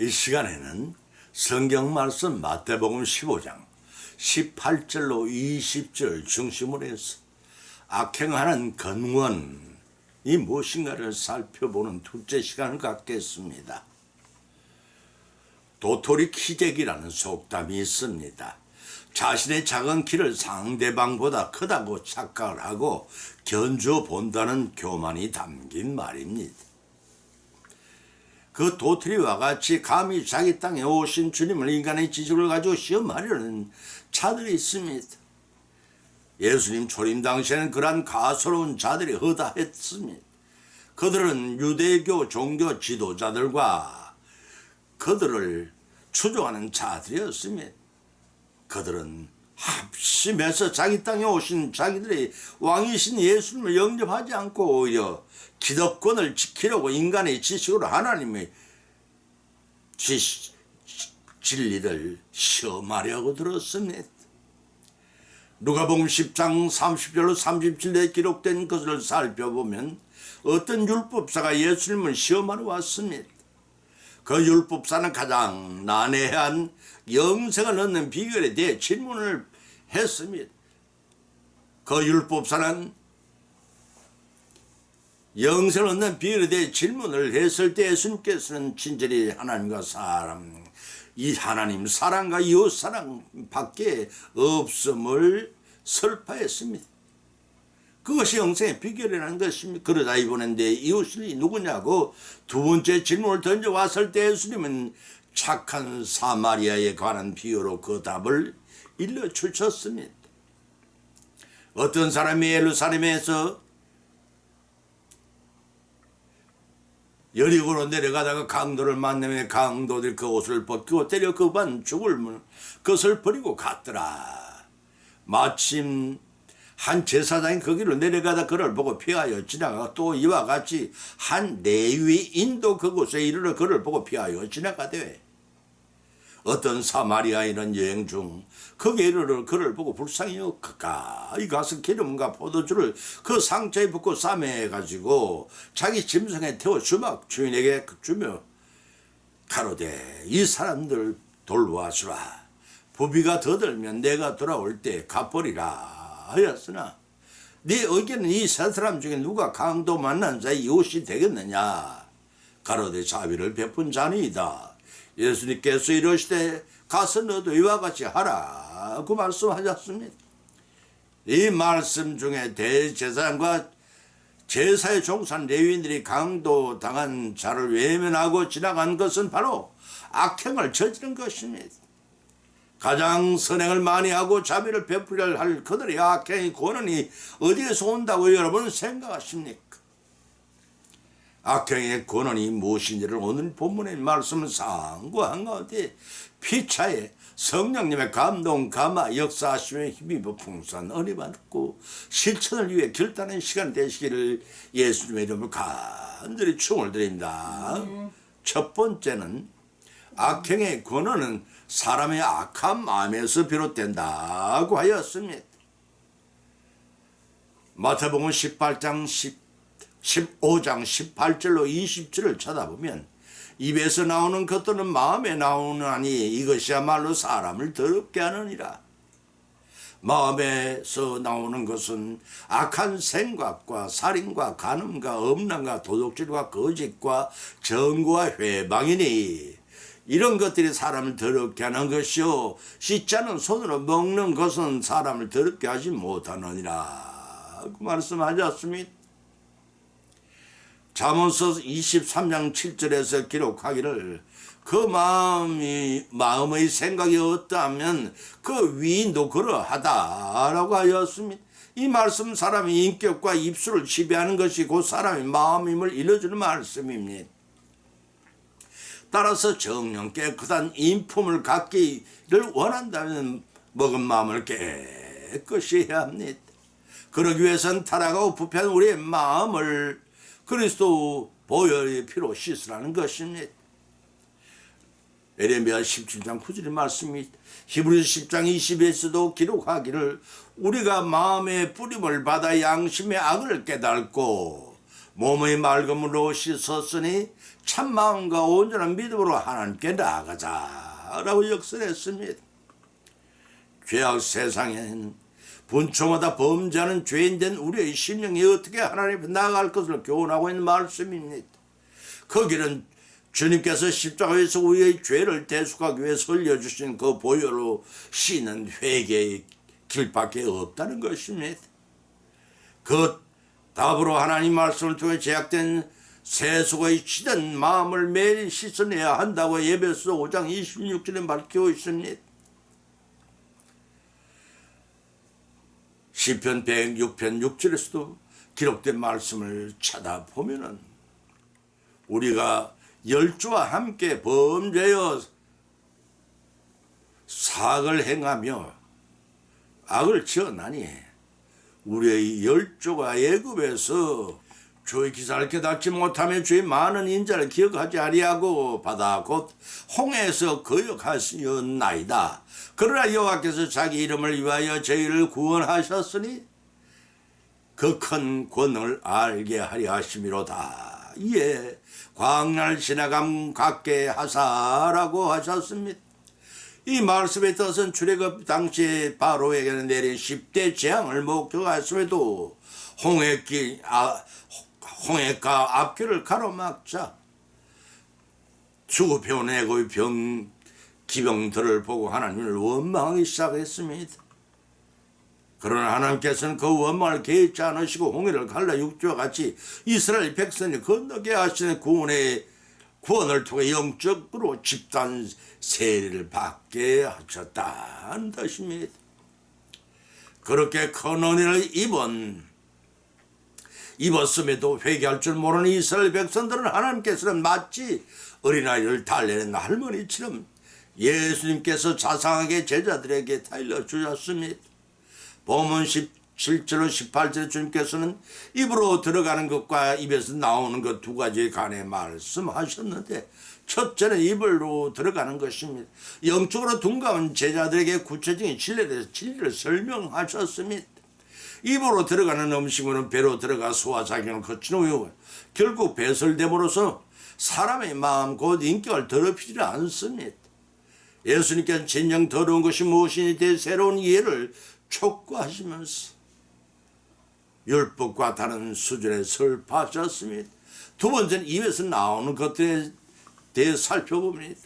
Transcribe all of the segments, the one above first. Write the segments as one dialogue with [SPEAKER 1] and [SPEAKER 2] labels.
[SPEAKER 1] 이 시간에는 성경 말씀 마태복음 15장 18절로 20절 중심으로 해서 악행하는 근원이 무엇인가를 살펴보는 둘째 시간을 갖겠습니다. 도토리 키재기라는 속담이 있습니다. 자신의 작은 키를 상대방보다 크다고 착각을 하고 견뎌본다는 교만이 담긴 말입니다. 그 도토리와 같이 감히 자기 땅에 오신 주님을 인간의 지식을 가지고 시험하려는 자들이 있습니다. 예수님 초림 당시에는 그러한 가소로운 자들이 허다했습니다. 그들은 유대교 종교 지도자들과 그들을 추종하는 자들이었습니다. 그들은 합심해서 자기 땅에 오신 자기들의 왕이신 예수님을 영접하지 않고 오히려 기득권을 지키려고 인간의 지식으로 하나님의 진리를 시험하려고 들었습니다. 누가복음 10장 30절로 37절에 기록된 것을 살펴보면 어떤 율법사가 예수님을 시험하러 왔습니다. 그 율법사는 가장 난해한 영생을 얻는 비결에 대해 질문을 했습니다. 그 율법사는 영생을 얻는 비결에 대해 질문을 했을 때 예수님께서는 친절히 하나님과 사람, 이 하나님 사랑과 이웃 사랑밖에 없음을 설파했습니다. 그것이 영생의 비결이라는 것입니다. 그러다 이번에 내 이웃이 누구냐고 두 번째 질문을 던져왔을 때 예수님은 착한 사마리아에 관한 비유로 그 답을 일러주셨습니다. 어떤 사람이 예루살렘에서 여리고로 내려가다가 강도를 만나며 강도들이 그 옷을 벗기고 때려 그반 죽을 것을 버리고 갔더라. 마침 한 제사장이 거기로 내려가다 그를 보고 피하여 지나가고 또 이와 같이 한 레위인도 그곳에 이르러 그를 보고 피하여 지나가되 어떤 사마리아인은 여행 중 거기에 이르러 그를 보고 불쌍히 여겨 가까이 가서 기름과 포도주를 그 상처에 붓고 싸매가지고 자기 짐승에 태워 주인에게 주며 가로되 이 사람들 돌보아주라. 부비가 더 들면 내가 돌아올 때 갚으리라 하였으나 네 의견은 이 세 사람 중에 누가 강도 만난 자의 이웃이 되겠느냐. 가로되 자비를 베푼 자니이다. 예수님께서 이러시되 가서 너도 이와 같이 하라고 말씀하셨습니다. 이 말씀 중에 대제사장과 제사에 종사한 레위인들이 강도 당한 자를 외면하고 지나간 것은 바로 악행을 저지른 것입니다. 가장 선행을 많이 하고 자비를 베풀려 할 그들의 악행의 권한이 어디에서 온다고 여러분 생각하십니까? 악행의 권한이 무엇인지를 오늘 본문의 말씀을 상고한 가운데 피차에 성령님의 감동, 감화, 역사하심의 힘이 풍성한 은혜 받고 실천을 위해 결단의 시간 되시기를 예수님의 이름으로 간절히 축원을 드립니다. 첫 번째는 악행의 권한은 사람의 악한 마음에서 비롯된다고 하였습니다. 마태복음 15장 18절로 20절을 쳐다보면 입에서 나오는 것들은 마음에 나오나니 이것이야말로 사람을 더럽게 하느니라. 마음에서 나오는 것은 악한 생각과 살인과 간음과 음란과 도둑질과 거짓과 정과 회방이니 이런 것들이 사람을 더럽게 하는 것이요 씻지 않은 손으로 먹는 것은 사람을 더럽게 하지 못하느니라 그 말씀하셨습니다. 잠언서 23장 7절에서 기록하기를 그 마음의 생각이 어떠하면 그 위인도 그러하다라고 하였습니다. 이 말씀 사람의 인격과 입술을 지배하는 것이 곧 사람의 마음임을 일러주는 말씀입니다. 따라서 정령 깨끗한 인품을 갖기를 원한다면 먹은 마음을 깨끗이 해야 합니다. 그러기 위해서는 타락하고 부패한 우리의 마음을 그리스도 보혈의 피로 씻으라는 것입니다. 에레미야 17장 9절의 말씀이 히브리서 10장 20에서도 기록하기를 우리가 마음의 뿌림을 받아 양심의 악을 깨닫고 몸의 맑음으로 씻었으니 참 마음과 온전한 믿음으로 하나님께 나아가자라고 역설했습니다. 죄악 세상엔 분초마다 범죄하는 죄인된 우리의 심령이 어떻게 하나님 앞에 나아갈 것을 교훈하고 있는 말씀입니다. 그 길은 주님께서 십자가에서 우리의 죄를 대속하기 위해서 흘려주신 그 보혈로 씻는 회개의 길밖에 없다는 것입니다. 그 답으로 하나님 말씀을 통해 제약된 세속의 찌든 마음을 매일 씻어내야 한다고 에베소 5장 26절에 밝히고 있습니다. 시편 106편 6절에서도 기록된 말씀을 찾아보면은 우리가 열조와 함께 범죄하여 사악을 행하며 악을 지었나니 우리의 열조가 애굽에서 주의 기사를 깨닫지 못하며 주의 많은 인자를 기억하지 아니하고 바다 곧 홍해에서 거역하시었나이다. 그러나 여호와께서 자기 이름을 위하여 저희를 구원하셨으니 그 큰 권을 알게 하려 하심이로다. 이에 광야를 지나감 갖게 하사라고 하셨습니다. 이 말씀의 뜻은 출애굽 당시에 바로에게는 내린 10대 재앙을 목격하였음에도 홍해가 앞길을 가로막자 죽어배운 애고의 기병들을 보고 하나님을 원망하기 시작했습니다. 그러나 하나님께서는 그 원망을 개의치 않으시고 홍해를 갈라 육지와 같이 이스라엘 백성이 건너게 하시는 구원을 통해 영적으로 집단 세례를 받게 하셨다는 뜻입니다. 그렇게 큰 은혜를 입었음에도 회개할 줄 모르는 이스라엘 백성들은 하나님께서는 마치 어린아이를 달래는 할머니처럼 예수님께서 자상하게 제자들에게 달려주셨습니다. 본문 17절 18절에 주님께서는 입으로 들어가는 것과 입에서 나오는 것 두 가지에 관해 말씀하셨는데 첫째는 입으로 들어가는 것입니다. 영적으로 둔감한 제자들에게 구체적인 진리를 설명하셨습니다. 입으로 들어가는 음식은 배로 들어가 소화작용을 거친 후 결국 배설됨으로써 사람의 마음 곧 인격을 더럽히지 않습니다. 예수님께서는 진정 더러운 것이 무엇이니 대해 새로운 이해를 촉구하시면서 율법과 다른 수준에 설파하셨습니다. 두 번째는 입에서 나오는 것들에 대해 살펴봅니다.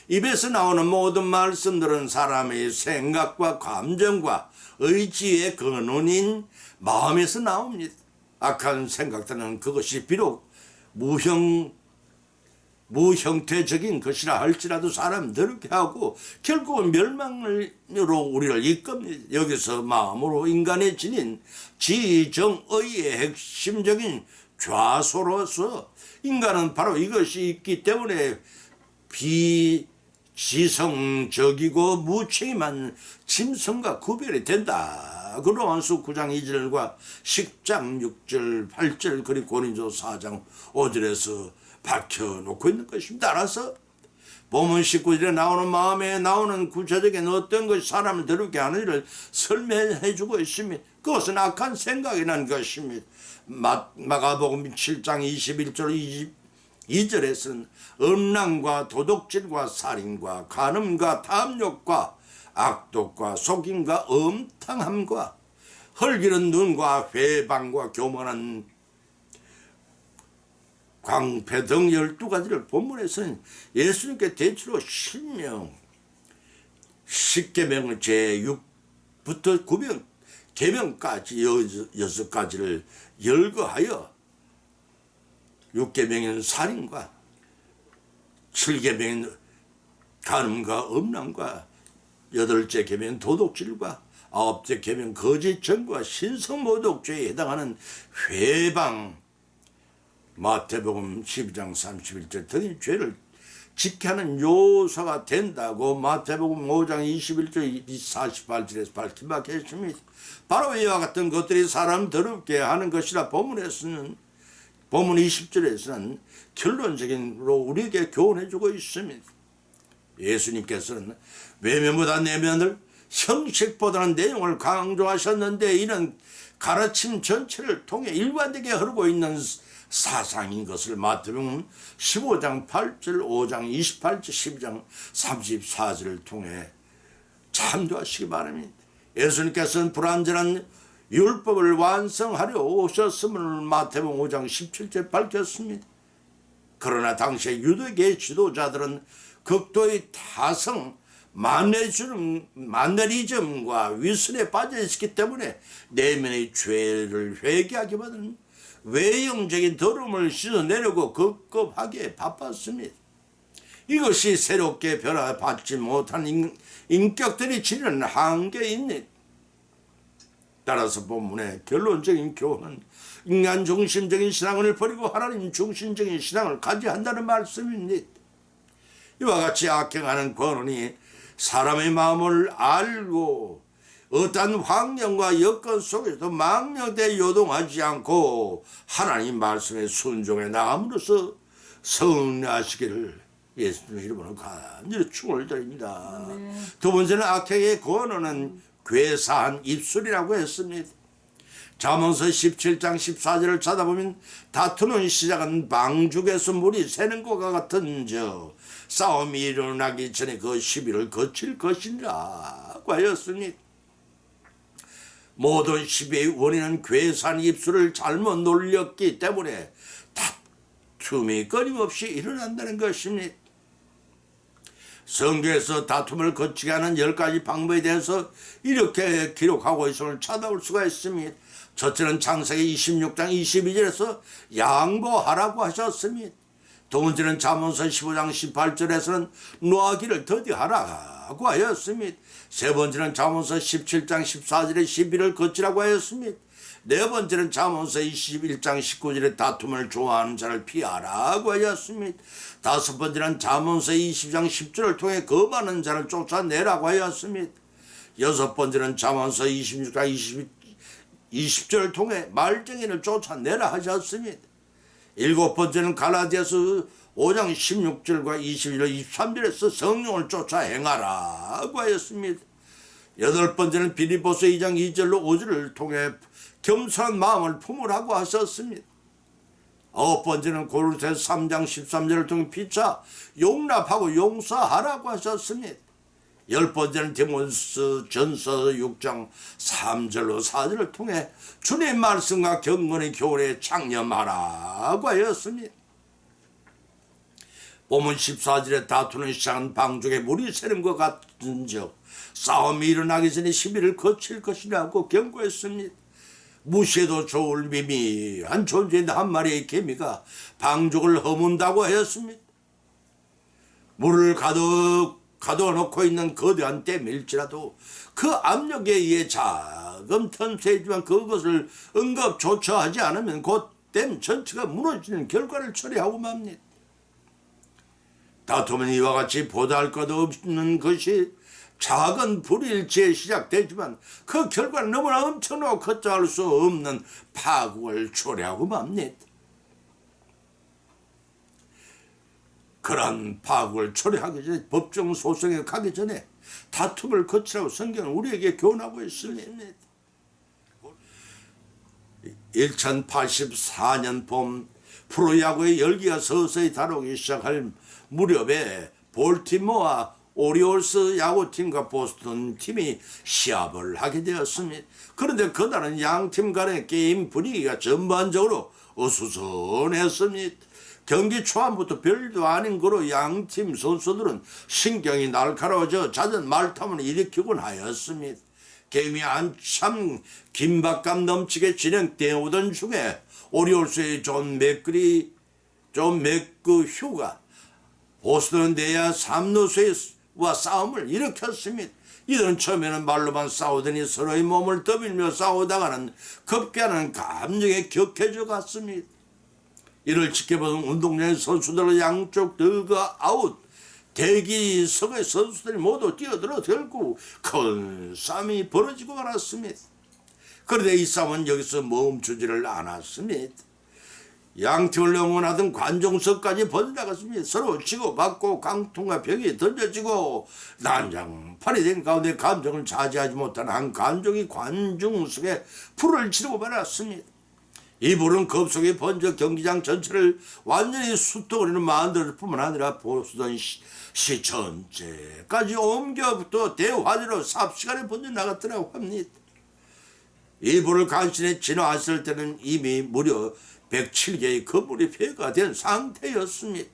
[SPEAKER 1] 입에서 나오는 모든 말씀들은 사람의 생각과 감정과 의지의 근원인 마음에서 나옵니다. 악한 생각들은 그것이 비록 무형태적인 것이라 할지라도 사람 더럽게 하고 결국은 멸망으로 우리를 이끕니다. 여기서 마음으로 인간의 지닌 지정의의 핵심적인 좌소로서 인간은 바로 이것이 있기 때문에 비지성적이고 무책임한 짐승과 구별이 된다. 로마서 9장 2절과 10장 6절 8절 그리고 고린도서 4장 5절에서 밝혀놓고 있는 것입니다. 따라서 본문 19절에 나오는 마음에 나오는 구체적인 어떤 것이 사람을 더럽게 하는지를 설명해 주고 있습니다. 그것은 악한 생각이라는 것입니다. 마가복음 7장 21절 22절에서는 음란과 도둑질과 살인과 간음과 탐욕과 악독과 속임과 음탕함과 헐기는 눈과 회방과 교만한 광패 등 12가지를 본문에서는 예수님께 대치로 실명 10계명을 제6부터 9명 계명까지 6가지를 열거하여 6계명인 살인과 7계명인 간음과 음란과 8째 계명인 도둑질과 9째 계명 거짓 증거와 신성모독죄에 해당하는 회방 마태복음 12장 31절 등의 죄를 지켜야 하는 요소가 된다고 마태복음 5장 21절 48절에서 밝힌 바 계십니다. 바로 이와 같은 것들이 사람 더럽게 하는 것이라 본문 20절에서는 결론적으로 우리에게 교훈해주고 있습니다. 예수님께서는 외면보다 내면을 형식보다는 내용을 강조하셨는데 이런 가르침 전체를 통해 일관되게 흐르고 있는 사상인 것을 마태복음 15장 8절, 5장 28절, 12장 34절을 통해 참조하시기 바랍니다. 예수님께서는 불완전한 율법을 완성하려 오셨음을 마태복음 5장 17절 밝혔습니다. 그러나 당시의 유대계 지도자들은 극도의 타성 마너리즘과 위선에 빠져 있었기 때문에 내면의 죄를 회개하기보다는 외형적인 더러움을 씻어내려고 급급하게 바빴습니다. 이것이 새롭게 변화받지 못한 인격들이 지니는 한계입니다. 따라서 본문의 결론적인 교훈은 인간 중심적인 신앙을 버리고 하나님 중심적인 신앙을 가져야 한다는 말씀입니다. 이와 같이 악행하는 권원이 사람의 마음을 알고 어떠한 환경과 여건 속에서도 망령되어 요동하지 않고 하나님 말씀에 순종해 나감으로써 승리하시기를 예수님의 이름으로 간절히 축원을 드립니다. 두 번째는 악행의 권원은 괴사한 입술이라고 했습니다. 잠언서 17장 14절을 찾아보면 다투는 시작은 방죽에서 물이 새는 것과 같은저 싸움이 일어나기 전에 그 시비를 거칠 것이라고 하였습니다. 모든 시비의 원인은 괴사한 입술을 잘못 놀렸기 때문에 다툼이 끊임없이 일어난다는 것입니다. 성경에서 다툼을 거치게 하는 10가지 방법에 대해서 이렇게 기록하고 있음을 찾아볼 수가 있습니다. 첫째는 창세기 26장 22절에서 양보하라고 하셨습니다. 두 번째는 잠언서 15장 18절에서는 노하기를 더디하라고 하였습니다. 세 번째는 잠언서 17장 14절에 시비를 거치라고 하였습니다. 네 번째는 잠언서 21장 19절에 다툼을 좋아하는 자를 피하라고 하였습니다. 다섯 번째는 잠언서 20장 10절을 통해 거만한 자를 쫓아내라고 하였습니다. 여섯 번째는 잠언서 26장 20절을 통해 말쟁이를 쫓아내라 하셨습니다. 일곱 번째는 갈라디아서 5장 16절과 22절 23절에서 성령을 쫓아 행하라고 하였습니다. 여덟 번째는 빌립보서 2장 2절로 5절을 통해 겸손한 마음을 품으라고 하셨습니다. 아홉 번째는 고린도서 3장 13절을 통해 피차 용납하고 용서하라고 하셨습니다. 열 번째는 디모데전서 6장 3절로 4절을 통해 주님의 말씀과 경건의 교훈에 창념하라고 하였습니다. 본문 14절에 다투는 시작은 방죽에 물이 새는 것 같은즉 싸움이 일어나기 전에 시비를 거칠 것이라고 경고했습니다. 무시해도 좋을 미미한 존재인 한 마리의 개미가 방죽을 허문다고 하였습니다. 물을 가둬놓고 있는 거대한 댐일지라도 그 압력에 의해 작은 틈새이지만 그것을 응급조처하지 않으면 곧 댐 전체가 무너지는 결과를 초래하고 맙니다. 다툼은 이와 같이 보잘 것 없는 것이 작은 불일치에 시작되지만 그 결과는 너무나 엄청나고 걷잡을 수 없는 파국을 초래하고 맙니다. 그런 파국을 초래하기 전에 법정 소송에 가기 전에 다툼을 거치라고 성경은 우리에게 교훈하고 있습니다. 1084년 봄 프로야구의 열기가 서서히 다루기 시작할 무렵에 볼티모어 오리올스 야구팀과 보스턴 팀이 시합을 하게 되었습니다. 그런데 그날은 양팀 간의 게임 분위기가 전반적으로 어수선했습니다. 경기 초반부터 별도 아닌 거로 양팀 선수들은 신경이 날카로워져 잦은 말탐을 일으키곤 하였습니다. 게임이 한참 긴박감 넘치게 진행되어오던 중에 오리올스의 존 맥그휴가 보스턴 내야 3루수와 싸움을 일으켰습니다. 이들은 처음에는 말로만 싸우더니 서로의 몸을 떠밀며 싸우다가는 급기야는 감정에 격해져 갔습니다. 이를 지켜보던 운동장의 선수들은 양쪽 더그아웃 대기석의 선수들이 모두 뛰어들어 결국 큰 싸움이 벌어지고 말았습니다. 그런데 이 싸움은 여기서 멈추지를 않았습니다. 양팀을 응원하던 관중석까지 번져나갔습니다. 서로 치고받고 강통과 벽이 던져지고 난장판이 된 가운데 감정을 자제하지 못한 한 관중이 관중석에 불을 지르고 말았습니다. 이 불은 급속히 번져 경기장 전체를 완전히 숯덩어리로 만들 뿐만 아니라 보수던 시천제까지 옮겨부터 대화재로 삽시간에 번져 나갔더라고 합니다. 이 불을 간신히 지나왔을 때는 이미 무려 107개의 건물이 폐가 된 상태였습니다.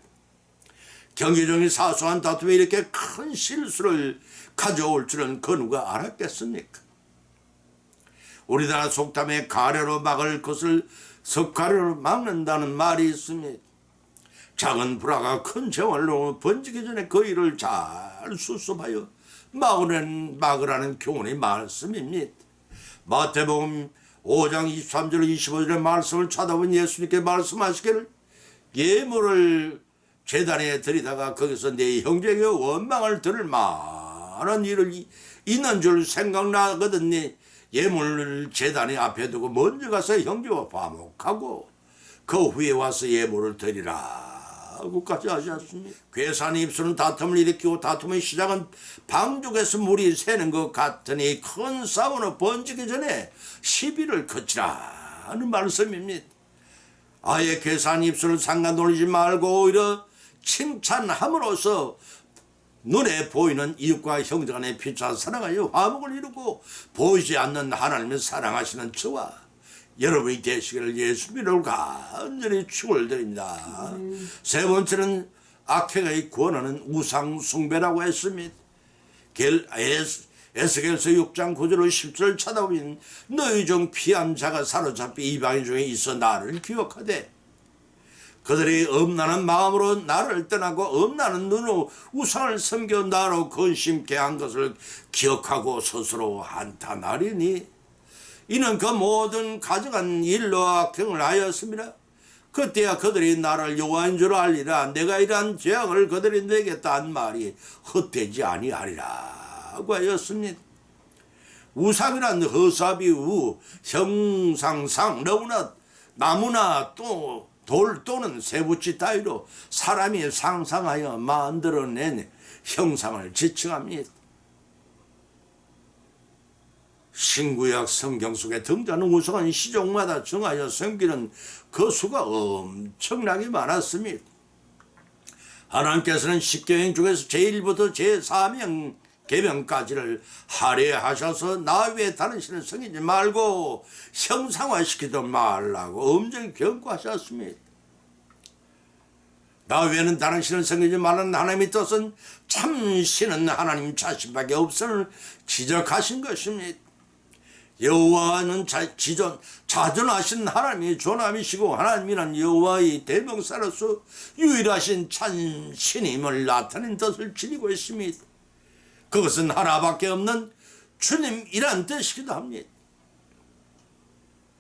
[SPEAKER 1] 경기중의 사소한 다툼에 이렇게 큰 실수를 가져올 줄은 그 누가 알았겠습니까? 우리나라 속담에 가래로 막을 것을 석가래로 막는다는 말이 있습니다. 작은 불화가 큰 재활로 번지기 전에 그 일을 잘 수습하여 막으라는 교훈의 말씀입니다. 마태복음 5장 23절 25절의 말씀을 찾아본 예수님께 말씀하시기를 예물을 제단에 드리다가 거기서 내 형제에게 원망을 들을 만한 일을 있는 줄 생각나거든. 예물을 제단에 앞에 두고 먼저 가서 형제와 화목하고 그 후에 와서 예물을 드리라고까지 하셨습니다. 괴산의 입술은 다툼을 일으키고 다툼의 시작은 방죽에서 물이 새는 것 같으니 큰 싸움은 번지기 전에 시비를 거치라는 말씀입니다. 아예 괴산의 입술을 상관 돌리지 말고 오히려 칭찬함으로써 눈에 보이는 이웃과 형제 간에 피차 사랑하여 화목을 이루고 보이지 않는 하나님을 사랑하시는 저와 여러분이 되시기를 예수님으로 간절히 축원드립니다. 세 번째는 악행의 권하는 우상 숭배라고 했습니다. 에스겔서 6장 9절 10절 찾아보면 너희 중 피한 자가 사로잡히 이방인 중에 있어 나를 기억하되 그들이 엄란한 마음으로 나를 떠나고 엄란한 눈으로 우상을 섬겨 나로 근심케 한 것을 기억하고 스스로 한탄하리니 이는 그 모든 가져간 일로 악행을 하였습니다. 그때야 그들이 나를 여호와인 줄 알리라. 내가 이러한 죄악을 그들이 내겠다 한 말이 헛되지 아니하리라고 하였습니다. 우상이란 허사비우 형상상 너무나 나무나 또 돌 또는 쇠붙이 따위로 사람이 상상하여 만들어낸 형상을 지칭합니다. 신구약 성경 속에 등장하는 우상은 시종마다 정하여 섬기는 그 수가 엄청나게 많았습니다. 하나님께서는 십계명 중에서 제1부터 제4명 계명까지를 할애하셔서 나 외에 다른 신을 섬기지 말고 형상화시키지 말라고 엄정히 경고하셨습니다. 나 외에는 다른 신을 섬기지 말라는 하나님의 뜻은 참 신은 하나님 자신밖에 없음을 지적하신 것입니다. 여호와는 자존하신 하나님의 존함이시고 하나님이란 여호와의 대명사로서 유일하신 참신임을 나타낸 뜻을 지니고 있습니다. 그것은 하나밖에 없는 주님이란 뜻이기도 합니다.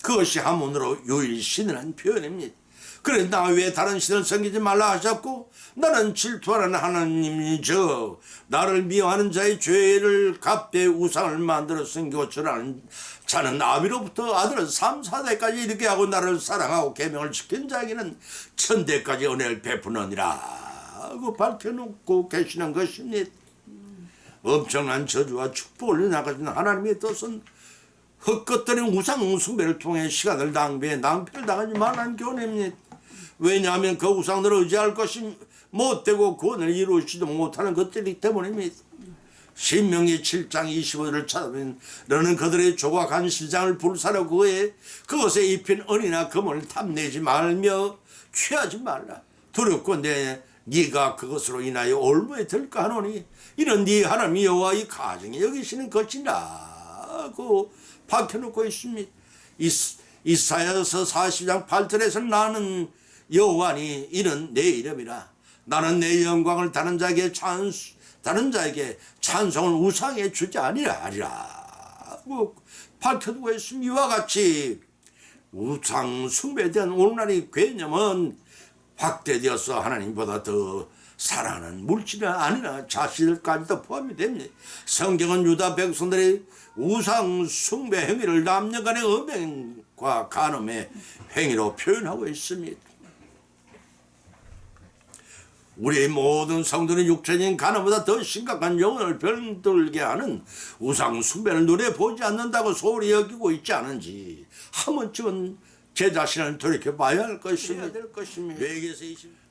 [SPEAKER 1] 그것이 한문으로 유일신이라는 표현입니다. 그래 나 외에 다른 신을 섬기지 말라 하셨고 나는 질투하는 하나님이죠. 나를 미워하는 자의 죄를 갚되 우상을 만들어 섬기고 절하는 자는 아비로부터 아들은 3, 4대까지 이르게 하고 나를 사랑하고 계명을 지킨 자에게는 천대까지 은혜를 베푸느니라 하고 밝혀놓고 계시는 것입니다. 엄청난 저주와 축복을 나가신 하나님의 뜻은 헛것들인 우상 숭배를 통해 시간을 낭비해 낭패를 당하지 말라는 교훈입니다. 왜냐하면 그 우상들을 의지할 것이 못되고 구원을 이루지도 못하는 것들이기 때문입니다. 신명기 7장 25절을 찾아보면 너는 그들의 조각한 실장을 불사려 그것에 입힌 은이나 금을 탐내지 말며 취하지 말라. 두렵고 네가 그것으로 인하여 올무에 들까 하노니 이는 네 하나님 여호와의 가정에 여기시는 것이라고 밝혀놓고 있습니다. 이사야서 40장 8절에서 나는 여호와니 이는 내 이름이라. 나는 내 영광을 다른 자에게 찬송을 우상에 주지 아니하리라고 밝혀두고 있습니다. 이와 같이 우상 숭배에 대한 오늘날의 개념은 확대되어서 하나님보다 더 사랑하는 물질이 아니라 자신들까지도 포함이 됩니다. 성경은 유다 백성들의 우상 숭배 행위를 남녀간의 음행과 간음의 행위로 표현하고 있습니다. 우리의 모든 성도는 육체적인 간음보다 더 심각한 영혼을 병들게 하는 우상 숭배를 눈에 보지 않는다고 소홀히 여기고 있지 않은지 한 번쯤은 제 자신을 돌이켜봐야 할 것입니다.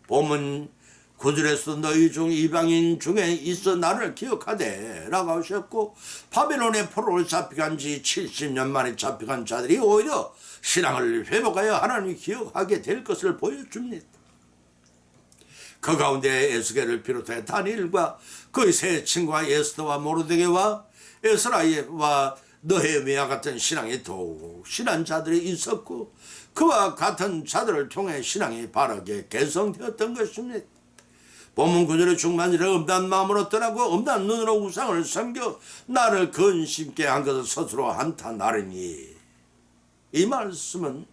[SPEAKER 1] 봄은 9절에서 너희 중 이방인 중에 있어 나를 기억하되 라고 하셨고, 바벨론의 포로로 잡혀간 지 70년 만에 잡혀간 자들이 오히려 신앙을 회복하여 하나님이 기억하게 될 것을 보여줍니다. 그 가운데 에스겔을 비롯해 다니엘과 그의 세 친구와 에스더와 모르드게와 에스라와 느헤미야 같은 신앙이 더욱 신한 자들이 있었고, 그와 같은 자들을 통해 신앙이 바르게 개성되었던 것입니다. 본문 9절의 중반절에 음란 마음으로 떠나고 음란 눈으로 우상을 섬겨 나를 근심케 한 것을 스스로 한탄하리니, 이 말씀은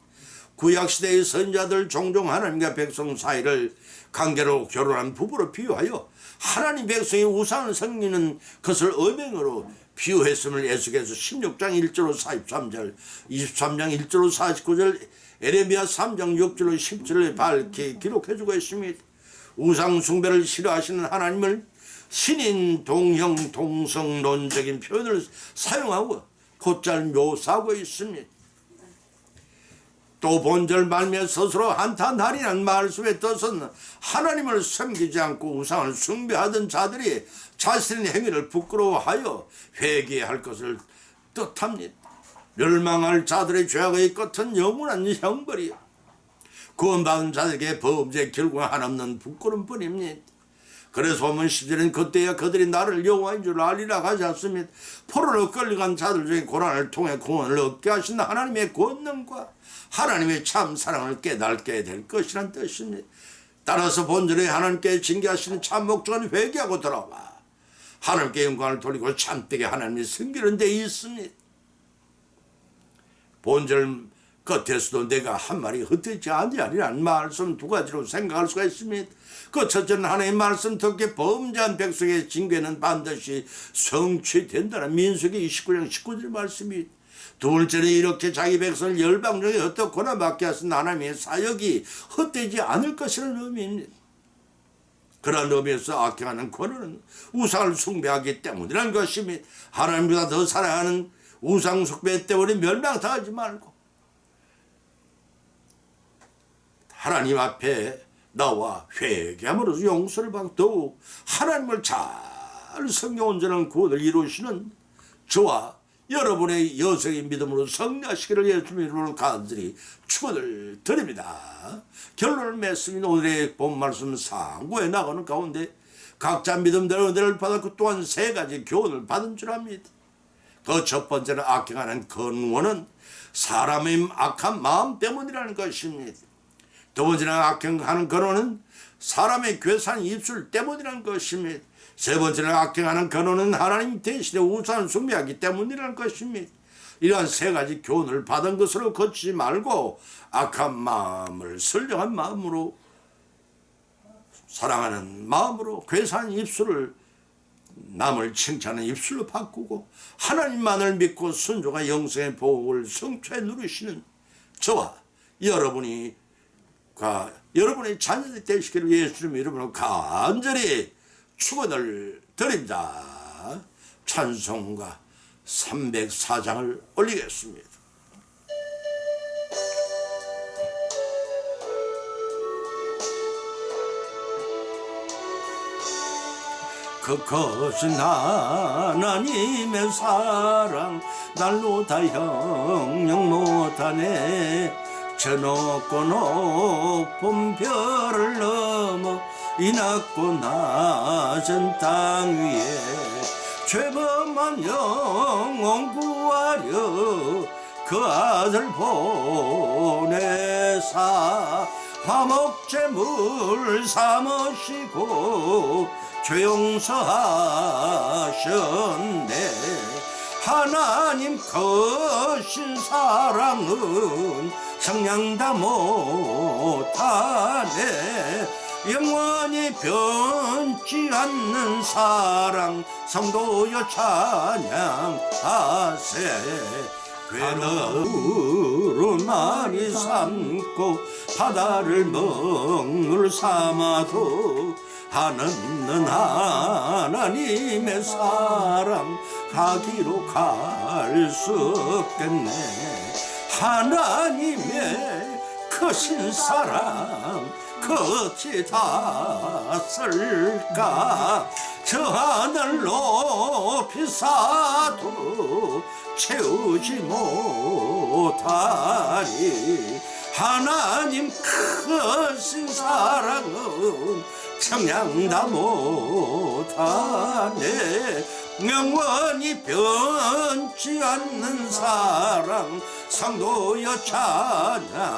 [SPEAKER 1] 구약시대의 선자들 종종 하나님과 백성 사이를 관계로 결혼한 부부로 비유하여 하나님 백성이 우상을 섬기는 것을 음행으로 비유했음을 에스겔서 16장 1절로 43절, 23장 1절로 49절, 에레미야 3장 6절로 10절을 밝히 기록해주고 있습니다. 우상 숭배를 싫어하시는 하나님을 신인 동형 동성론적인 표현을 사용하고 곧잘 묘사하고 있습니다. 또 본절 말미에 스스로 한탄하리라는 말씀의 뜻은 하나님을 섬기지 않고 우상을 숭배하던 자들이 자신의 행위를 부끄러워하여 회개할 것을 뜻합니다. 멸망할 자들의 죄악의 끝은 영원한 형벌이요, 구원받은 자들에게 범죄의 결과가 한없는 부끄러움뿐입니다. 그래서 보면 10절은 그때야 그들이 나를 여호와인 줄 알리라 하지 않습니다. 포로로 끌려간 자들 중에 고난을 통해 구원을 얻게 하신 하나님의 권능과 하나님의 참 사랑을 깨닫게 될 것이란 뜻입니다. 따라서 본절에 하나님께 징계하시는 참 목적은 회개하고 돌아와 하나님께 영광을 돌리고 참되게 하나님이 섬기는 데 있습니다. 본절 끝에서도 내가 한 말이 헛되지 아니하리라는 말씀 두 가지로 생각할 수가 있습니다. 그 첫째는 하나님의 말씀 듣게 범죄한 백성의 징계는 반드시 성취된다는 민수기 29장 19절 말씀이, 두 번째는 이렇게 자기 백성을 열방 중에 어떻거나 맡게 하신 하나님의 사역이 헛되지 않을 것이라는 의미입니다. 그러한 의미에서 악행하는 권한은 우상을 숭배하기 때문이라는 것입니다. 하나님보다 더 사랑하는 우상 숭배 때문에 멸망당하지 말고 하나님 앞에 나와 회개함으로써 용서를 받고 더욱 하나님을 잘 섬겨 온전한 구원을 이루시는 저와 여러분의 여성의 믿음으로 성리하시기를 예수님의 이름으로 간절히 축원을 드립니다. 결론을 맺습니다. 오늘의 본 말씀 상고에 나가는 가운데 각자 믿음대로 은혜를 받았고 또한 세 가지 교훈을 받은 줄 압니다. 그 첫 번째는 악행하는 근원은 사람의 악한 마음 때문이라는 것입니다. 두 번째는 악행하는 근원은 사람의 괴산 입술 때문이라는 것입니다. 세 번째는 악행하는 근원은 하나님 대신에 우상을 숭배하기 때문이라는 것입니다. 이러한 세 가지 교훈을 받은 것으로 걷지 말고 악한 마음을 선량한 마음으로, 사랑하는 마음으로 괴산 입술을 남을 칭찬하는 입술로 바꾸고 하나님만을 믿고 순종한 영생의 복을 성취해 누리시는 저와 여러분의 자녀들 되시기를 예수님 이름으로 간절히 축원을 드립니다. 찬송가 304장을 올리겠습니다. 그것은 하나님의 사랑 날로 다 형용 못하네. 저 높고 높은 별을 넘어 이 낮고 낮은 땅 위에 죄범한 영혼 구하려 그 아들 보내사 화목제물 삼으시고 죄 용서하셨네. 하나님 거신 사랑은 성량 다 못하네. 영원히 변치 않는 사랑 성도여 찬양하세. 괴로로 날이 삼고 바다를 먹물 삼아도 한없는 하나님의 사랑 가기로 갈 수 없겠네. 하나님의 크신 사랑 어찌 다 쓸까 저 하늘 높이 쌓아도 채우지 못하니 하나님 크신 사랑은 청량 다 못하네 영원히 변치 않는 사랑 성도여 찬양하세